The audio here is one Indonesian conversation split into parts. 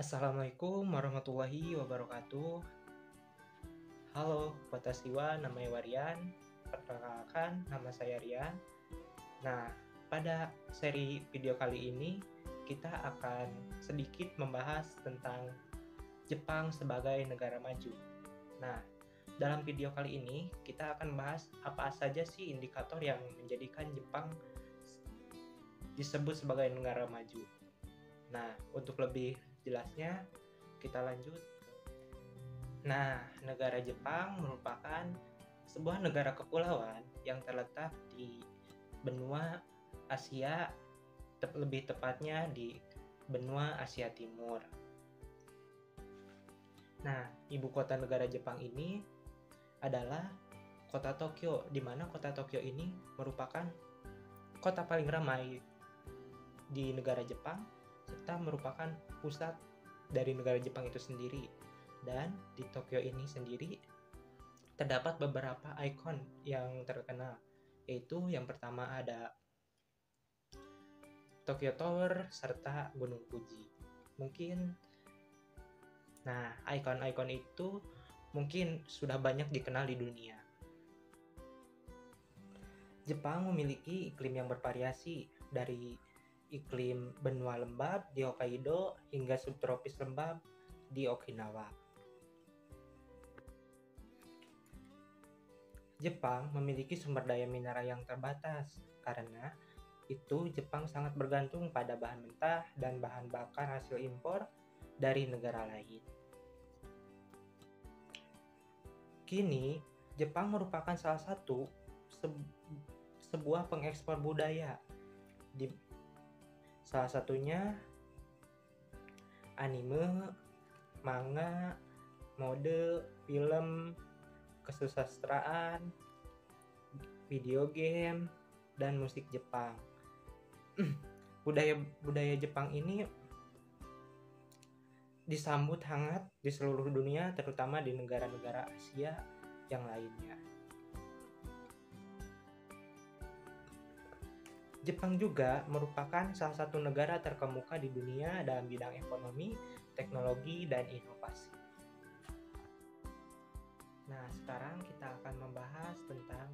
Assalamualaikum warahmatullahi wabarakatuh. Halo, Siwa, namanya Warian. Perkenalkan, nama saya Rian. Nah, pada seri video kali ini kita akan sedikit membahas tentang Jepang sebagai negara maju. Nah, dalam video kali ini kita akan bahas apa saja sih indikator yang menjadikan Jepang disebut sebagai negara maju. Nah, untuk lebih jelasnya kita lanjut. Nah, negara Jepang merupakan sebuah negara kepulauan yang terletak di benua Asia, lebih tepatnya di benua Asia Timur. Nah, ibu kota negara Jepang ini adalah kota Tokyo, di mana kota Tokyo ini merupakan kota paling ramai di negara Jepang, serta merupakan pusat dari negara Jepang itu sendiri. Dan di Tokyo ini sendiri terdapat beberapa ikon yang terkenal, yaitu yang pertama ada Tokyo Tower serta Gunung Fuji. Ikon-ikon itu mungkin sudah banyak dikenal di dunia. Jepang memiliki iklim yang bervariasi, dari iklim benua lembab di Hokkaido hingga subtropis lembab di Okinawa. Jepang memiliki sumber daya mineral yang terbatas, karena itu Jepang sangat bergantung pada bahan mentah dan bahan bakar hasil impor dari negara lain. Kini, Jepang merupakan salah satu sebuah pengekspor budaya. Salah satunya anime, manga, mode, film, kesusastraan, video game, dan musik Jepang. Budaya Jepang ini disambut hangat di seluruh dunia, terutama di negara-negara Asia yang lainnya. Jepang juga merupakan salah satu negara terkemuka di dunia dalam bidang ekonomi, teknologi, dan inovasi. Nah, sekarang kita akan membahas tentang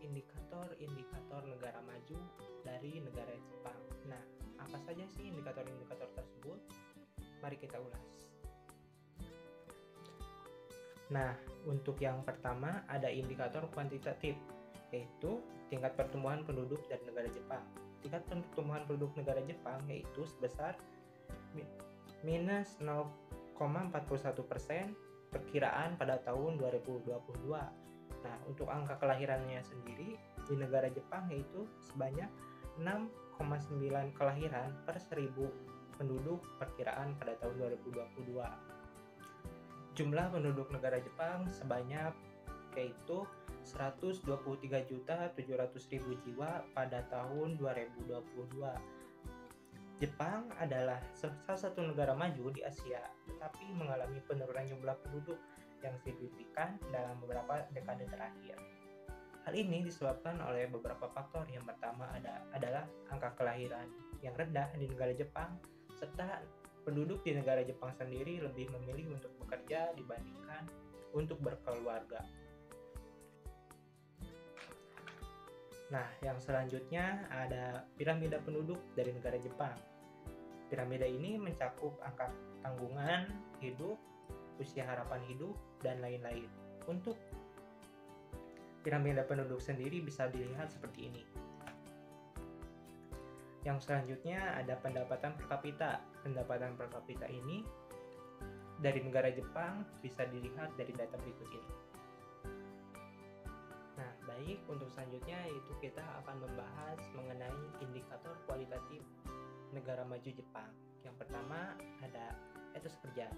indikator-indikator negara maju dari negara Jepang. Nah, apa saja sih indikator-indikator tersebut? Mari kita ulas. Nah, untuk yang pertama ada indikator kuantitatif, yaitu tingkat pertumbuhan penduduk dari negara Jepang. Tingkat pertumbuhan penduduk negara Jepang yaitu sebesar minus 0,41% perkiraan pada tahun 2022. Nah, untuk angka kelahirannya sendiri di negara Jepang yaitu sebanyak 6,9 kelahiran per 1000 penduduk perkiraan pada tahun 2022. Jumlah penduduk negara Jepang sebanyak yaitu 123.700.000 jiwa pada tahun 2022. Jepang adalah salah satu negara maju di Asia, tetapi mengalami penurunan jumlah penduduk yang signifikan dalam beberapa dekade terakhir. Hal ini disebabkan oleh beberapa faktor. Yang pertama adalah angka kelahiran yang rendah di negara Jepang, serta penduduk di negara Jepang sendiri lebih memilih untuk bekerja dibandingkan untuk berkeluarga. Nah, yang selanjutnya ada piramida penduduk dari negara Jepang. Piramida ini mencakup angka tanggungan hidup, usia harapan hidup, dan lain-lain. Untuk piramida penduduk sendiri bisa dilihat seperti ini. Yang selanjutnya ada pendapatan per kapita. Pendapatan per kapita ini dari negara Jepang bisa dilihat dari data berikut ini. Nah, baik, untuk selanjutnya yaitu kita akan membahas mengenai indikator kualitatif negara maju Jepang. Yang pertama ada etos kerja.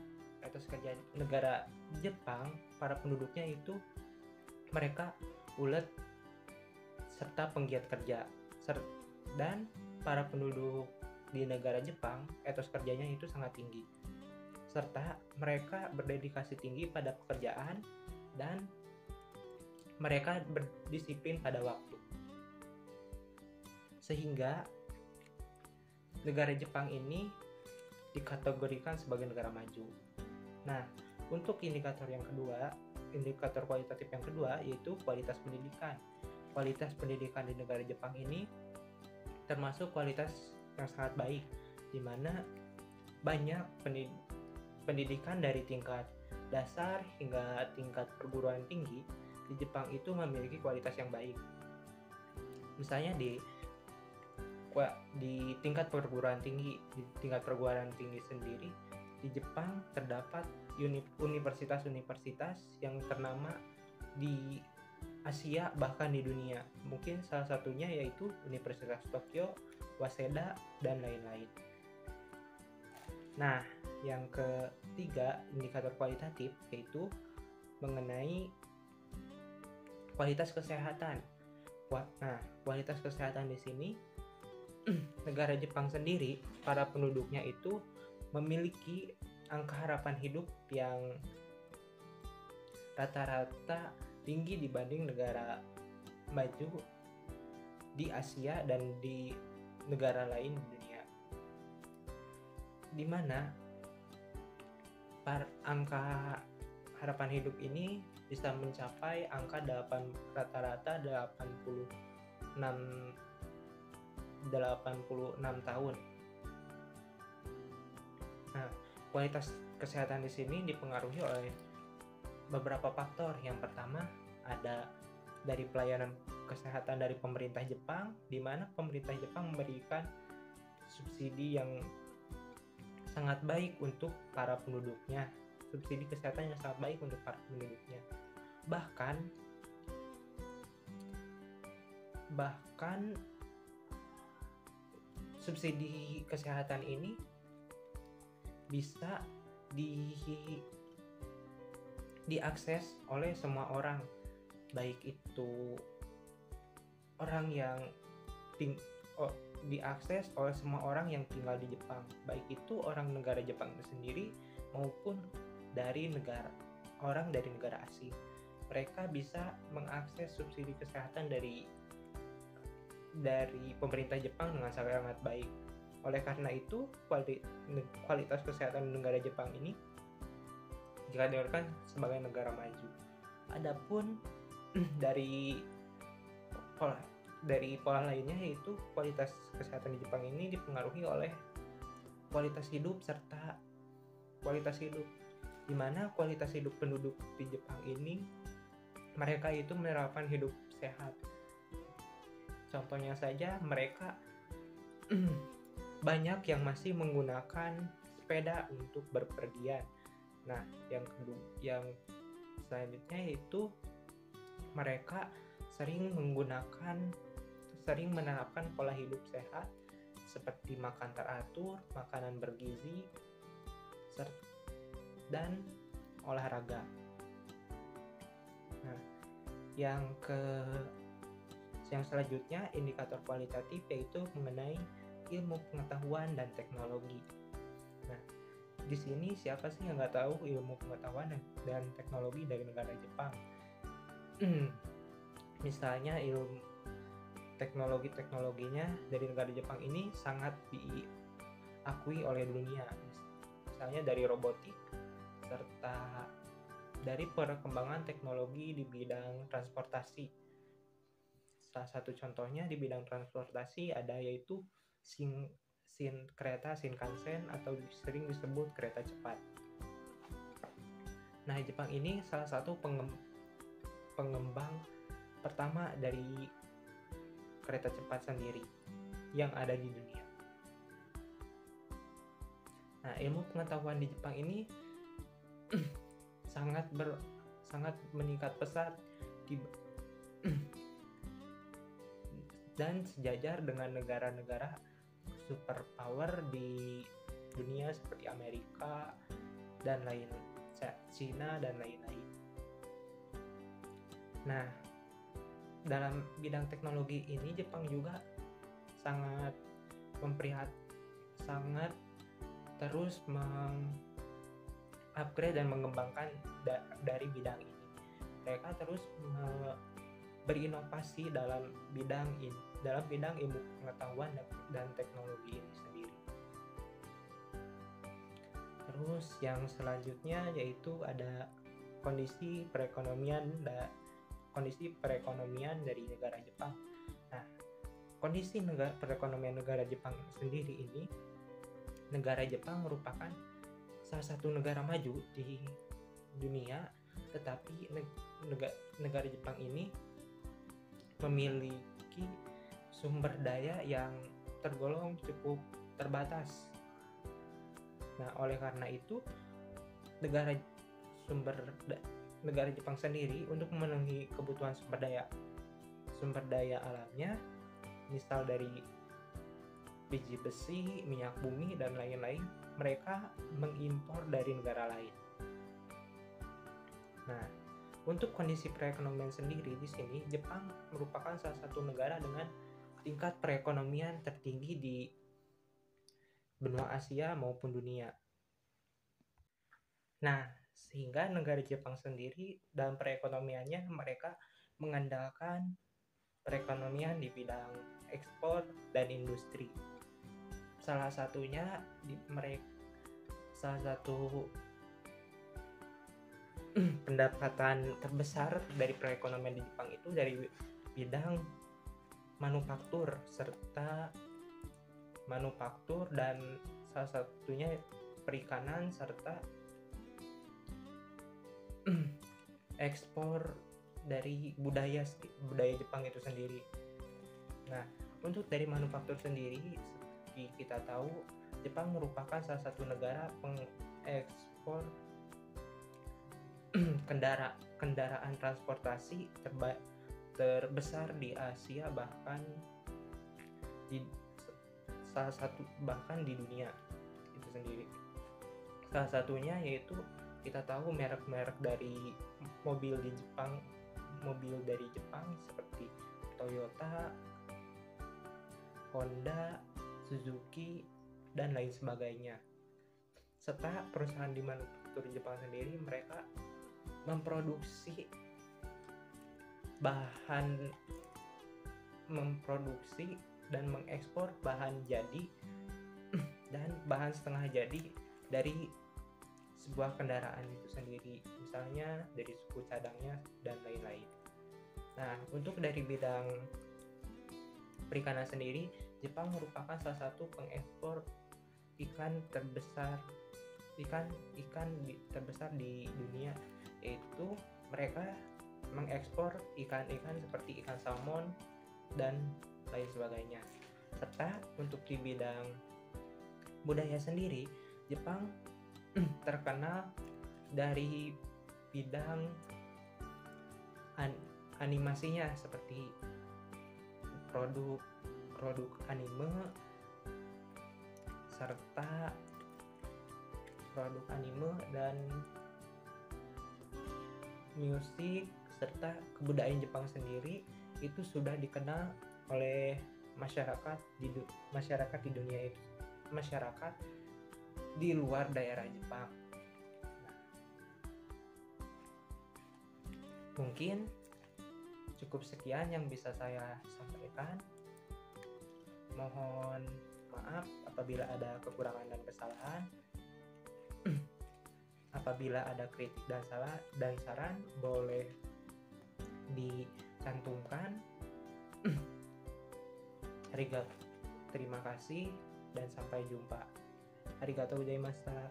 Etos kerja negara Jepang, para penduduknya itu mereka ulet serta penggiat kerja. Dan para penduduk di negara Jepang, etos kerjanya itu sangat tinggi. Serta mereka berdedikasi tinggi pada pekerjaan dan mereka berdisiplin pada waktu. Sehingga negara Jepang ini dikategorikan sebagai negara maju. Nah, untuk indikator yang kedua, indikator kualitatif yang kedua yaitu kualitas pendidikan. Kualitas pendidikan di negara Jepang ini termasuk kualitas yang sangat baik, di mana banyak pendidikan dari tingkat dasar hingga tingkat perguruan tinggi di Jepang itu memiliki kualitas yang baik. Misalnya di tingkat perguruan tinggi sendiri di Jepang terdapat universitas-universitas yang ternama di Asia bahkan di dunia. Mungkin salah satunya yaitu Universitas Tokyo, Waseda, dan lain-lain. Nah, yang ketiga indikator kualitatif yaitu mengenai kualitas kesehatan. Nah, kualitas kesehatan di sini negara Jepang sendiri, para penduduknya itu memiliki angka harapan hidup yang rata-rata tinggi dibanding negara maju di Asia dan di negara lain di dunia, di mana angka harapan hidup ini bisa mencapai angka rata-rata 86 tahun. Nah, kualitas kesehatan di sini dipengaruhi oleh beberapa faktor. Yang pertama ada dari pelayanan kesehatan dari pemerintah Jepang, di mana pemerintah Jepang memberikan subsidi yang sangat baik untuk para penduduknya, subsidi kesehatan yang sangat baik untuk para penduduknya. Bahkan subsidi kesehatan ini bisa diakses oleh semua orang, baik itu orang yang diakses oleh semua orang yang tinggal di Jepang, baik itu orang negara Jepang itu sendiri maupun dari orang dari negara asing. Mereka bisa mengakses subsidi kesehatan dari pemerintah Jepang dengan sangat baik. Oleh karena itu, kualitas kesehatan negara Jepang ini dikategorikan sebagai negara maju. Adapun dari pola lainnya yaitu kualitas kesehatan di Jepang ini dipengaruhi oleh kualitas hidup serta kualitas hidup, di mana kualitas hidup penduduk di Jepang ini mereka itu menerapkan hidup sehat. Contohnya saja mereka banyak yang masih menggunakan sepeda untuk berpergian. Nah, yang selanjutnya yaitu mereka sering menerapkan pola hidup sehat seperti makan teratur, makanan bergizi, dan olahraga. Nah, yang selanjutnya indikator kualitatif yaitu mengenai ilmu pengetahuan dan teknologi. Nah, di sini siapa sih yang nggak tahu ilmu pengetahuan dan teknologi dari negara Jepang? Misalnya ilmu teknologinya dari negara Jepang ini sangat diakui oleh dunia. Misalnya dari robotik serta dari perkembangan teknologi di bidang transportasi. Salah satu contohnya di bidang transportasi ada yaitu kereta Shinkansen atau sering disebut kereta cepat. Nah, Jepang ini salah satu pengembang pertama dari kereta cepat sendiri yang ada di dunia. Nah, ilmu pengetahuan di Jepang ini sangat meningkat pesat dan sejajar dengan negara-negara superpower di dunia seperti Amerika dan Cina dan lain-lain. Nah, dalam bidang teknologi ini Jepang juga sangat terus upgrade dan mengembangkan dari bidang ini. Mereka terus berinovasi dalam bidang ilmu pengetahuan dan teknologi ini sendiri. Terus yang selanjutnya yaitu ada kondisi perekonomian dari negara Jepang. Nah, kondisi perekonomian negara Jepang sendiri ini, negara Jepang merupakan salah satu negara maju di dunia, tetapi negara Jepang ini memiliki sumber daya yang tergolong cukup terbatas. Nah, oleh karena itu negara Jepang sendiri untuk memenuhi kebutuhan sumber daya alamnya, misal dari biji besi, minyak bumi, dan lain-lain, mereka mengimpor dari negara lain. Nah, untuk kondisi perekonomian sendiri di sini, Jepang merupakan salah satu negara dengan tingkat perekonomian tertinggi di benua Asia maupun dunia. Nah, sehingga negara Jepang sendiri dalam perekonomiannya mereka mengandalkan perekonomian di bidang ekspor dan industri. Salah satu pendapatan terbesar dari perekonomian di Jepang itu dari bidang manufaktur dan salah satunya perikanan serta ekspor dari budaya Jepang itu sendiri. Nah, untuk dari manufaktur sendiri, seperti kita tahu, Jepang merupakan salah satu negara pengekspor kendaraan transportasi terbesar di Asia, bahkan di dunia itu sendiri. Salah satunya yaitu kita tahu merek-merek dari mobil dari Jepang seperti Toyota, Honda, Suzuki, dan lain sebagainya. Serta perusahaan di manufaktur Jepang sendiri, mereka memproduksi dan mengekspor bahan jadi dan bahan setengah jadi dari sebuah kendaraan itu sendiri, misalnya dari suku cadangnya dan lain-lain. Nah, untuk dari bidang perikanan sendiri, Jepang merupakan salah satu pengekspor ikan terbesar di dunia, yaitu mereka mengekspor ikan-ikan seperti ikan salmon dan lain sebagainya. Serta untuk di bidang budaya sendiri, Jepang terkenal dari bidang animasinya seperti produk anime dan musik serta kebudayaan Jepang sendiri itu sudah dikenal oleh masyarakat di luar daerah Jepang. Mungkin cukup sekian yang bisa saya sampaikan. Mohon maaf apabila ada kekurangan dan kesalahan. Apabila ada kritik dan saran boleh dicantumkan. Terima kasih dan sampai jumpa. Arigatou gozaimashita.